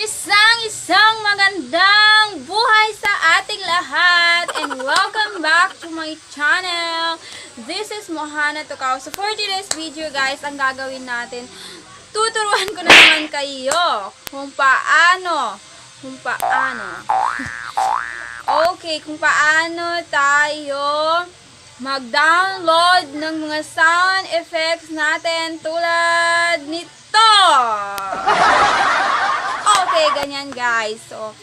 Isang magandang buhay sa ating lahat and welcome back to my channel. This is Mohana Tukaw. So for today's video guys, ang gagawin natin, tuturuan ko na naman kayo kung paano tayo mag-download ng mga sound effects natin tulad nito. Okay, ganyan guys. So,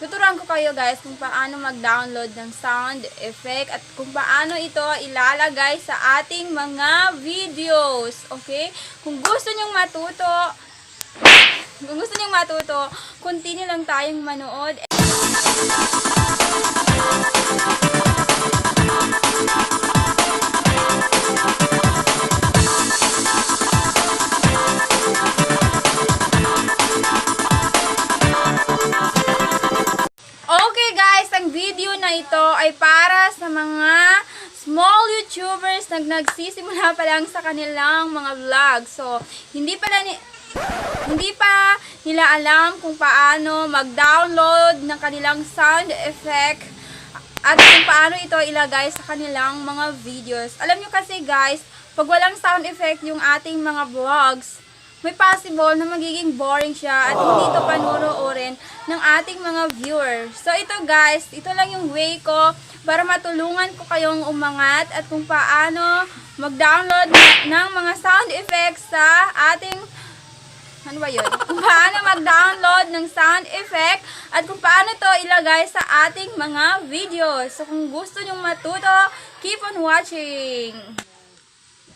tuturuan ko kayo guys kung paano mag-download ng sound effect at kung paano ito ilalagay sa ating mga videos. Okay? Kung gusto nyong matuto, continue lang tayong manood. Okay guys, ang video na ito ay para sa mga small YouTubers na nagsisimula pa lang sa kanilang mga vlog. So, hindi pa nila alam kung paano mag-download ng kanilang sound effect at kung paano ito ilagay sa kanilang mga videos. Alam nyo kasi guys, pag walang sound effect yung ating mga vlogs, may possible na magiging boring siya at hindi ito panunuorin ng ating mga viewers. So ito guys, ito lang yung way ko para matulungan ko kayong umangat at kung paano mag-download ng mga sound effects sa ating kung paano mag-download ng sound effect at kung paano to ilagay sa ating mga videos. So kung gusto nyong matuto, keep on watching.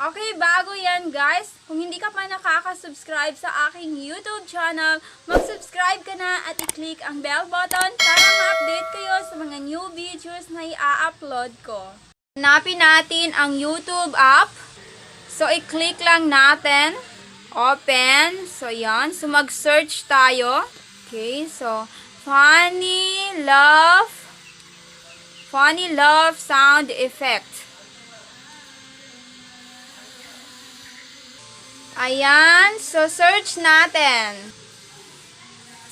Okay, bago yan guys, kung hindi ka pa nakaka-subscribe sa aking YouTube channel, mag-subscribe ka na at i-click ang bell button para ma-update kayo sa mga new videos na i-upload ko. Hanapin natin ang YouTube app. So, i-click lang natin. Open. So, yan. So, mag-search tayo. Okay, so, Funny Love Sound Effect. Ayan. So, search natin.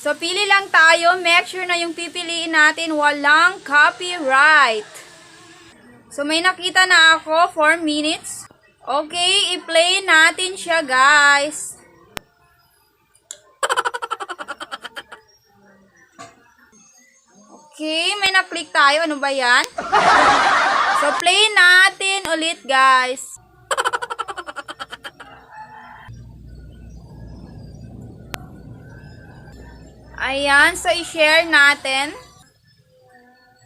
So, pili lang tayo. Make sure na yung pipiliin natin walang copyright. So, may nakita na ako. 4 minutes. Okay, i-play natin siya, guys. Okay, may na-click tayo. Ano ba yan? So, play natin ulit, guys. Ayan, so i-share natin.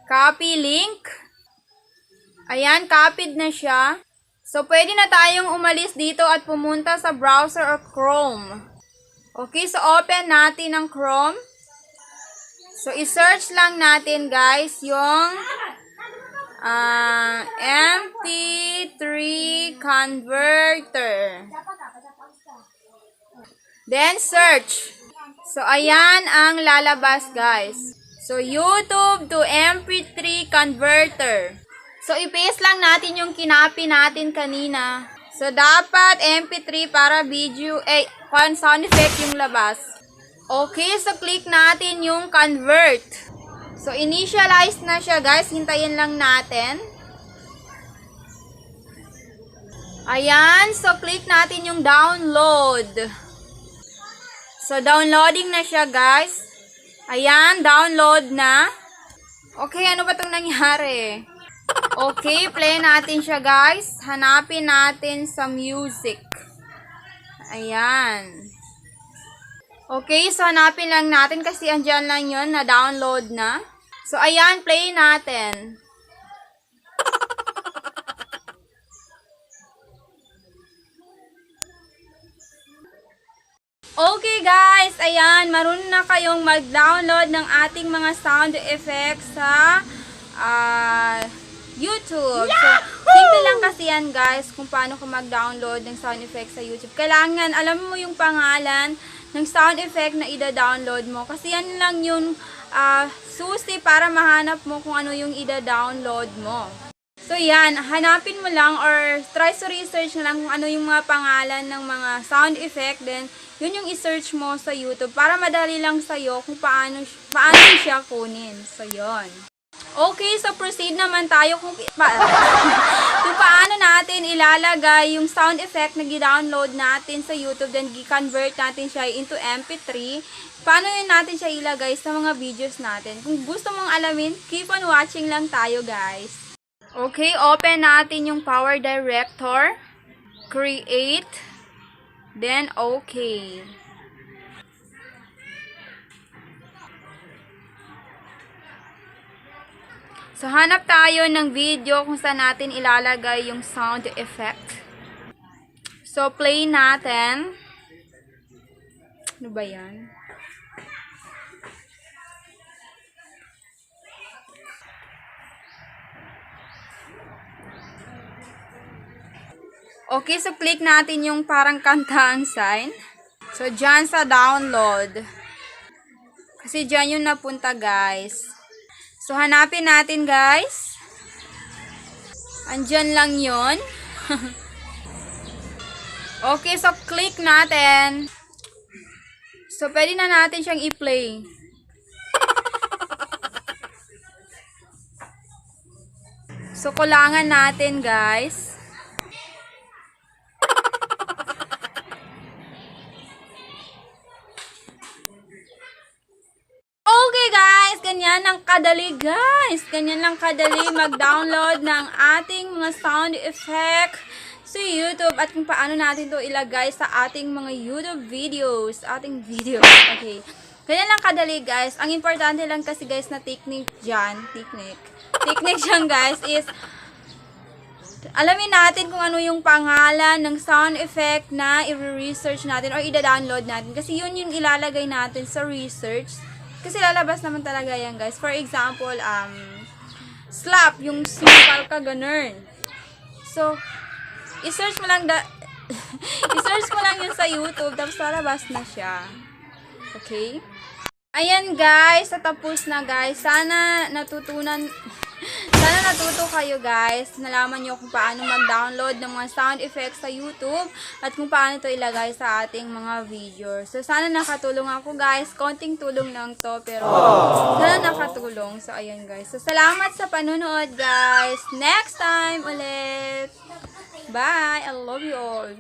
Copy link. Ayan, copied na siya. So, pwede na tayong umalis dito at pumunta sa browser or Chrome. Okay, so open natin ang Chrome. So, i-search lang natin guys yung MP3 converter. Then, search. So, ayan ang lalabas guys. So, YouTube to MP3 converter. So, i-paste lang natin yung kinapi natin kanina. So, dapat MP3 para video, sound effect yung labas. Okay, so click natin yung convert. So, initialize na siya guys. Hintayin lang natin. Ayan, so click natin yung download. So, downloading na siya guys. Ayan, download na. Okay, ano ba itong nangyari? Okay, play natin siya guys. Hanapin natin sa music. Ayan. Okay, so hanapin lang natin kasi andyan lang yun na download na. So, ayan, play natin. Okay guys, ayan, marunong na kayong mag-download ng ating mga sound effects sa YouTube. So, simple lang kasi yan guys kung paano ko mag-download ng sound effects sa YouTube. Kailangan, alam mo yung pangalan ng sound effect na ida-download mo. Kasi yan lang yung susi para mahanap mo kung ano yung ida-download mo. So, yan. Hanapin mo lang or try to research na lang kung ano yung mga pangalan ng mga sound effect. Then, yun yung i-search mo sa YouTube para madali lang sa'yo kung paano siya kunin. So, yun. Okay, so proceed naman tayo kung kung paano natin ilalagay yung sound effect na gi-download natin sa YouTube, then gi-convert natin siya into MP3. Paano yun natin siya ilagay sa mga videos natin? Kung gusto mong alamin, keep on watching lang tayo, guys. Okay, open natin yung Power Director. Create. Then, okay. So, hanap tayo ng video kung saan natin ilalagay yung sound effect. So, play natin. Ano ba yan? Okay, so click natin yung parang kantaang sign. So, dyan sa download. Kasi dyan yung napunta, guys. So, hanapin natin, guys. Andyan lang yun. Okay, so click natin. So, pwede na natin siyang i-play. So, kulangan natin, guys. Okay, guys. Ganyan lang kadali, guys. Ganyan lang kadali mag-download ng ating mga sound effect sa YouTube at kung paano natin to ilagay sa ating mga YouTube videos. Okay. Ganyan lang kadali, guys. Ang importante lang kasi, guys, na technique dyan, technique dyan, guys, is alamin natin kung ano yung pangalan ng sound effect na i-research natin or i-download natin. Kasi yun yung ilalagay natin sa research. Kasi lalabas naman talaga yan, guys. For example, slap, yung simple ka, ganun. So, i-search mo lang i-search mo lang yun sa YouTube, tapos lalabas na siya. Okay? Ayan, guys. Tapos na, guys. Sana natuto kayo, guys. Nalaman nyo kung paano mag-download ng mga sound effects sa YouTube at kung paano ito ilagay sa ating mga videos. So, sana nakatulong ako, guys. Konting tulong lang to, pero sana nakatulong. So, ayan, guys. So, salamat sa panunood, guys. Next time ulit. Bye. I love you all.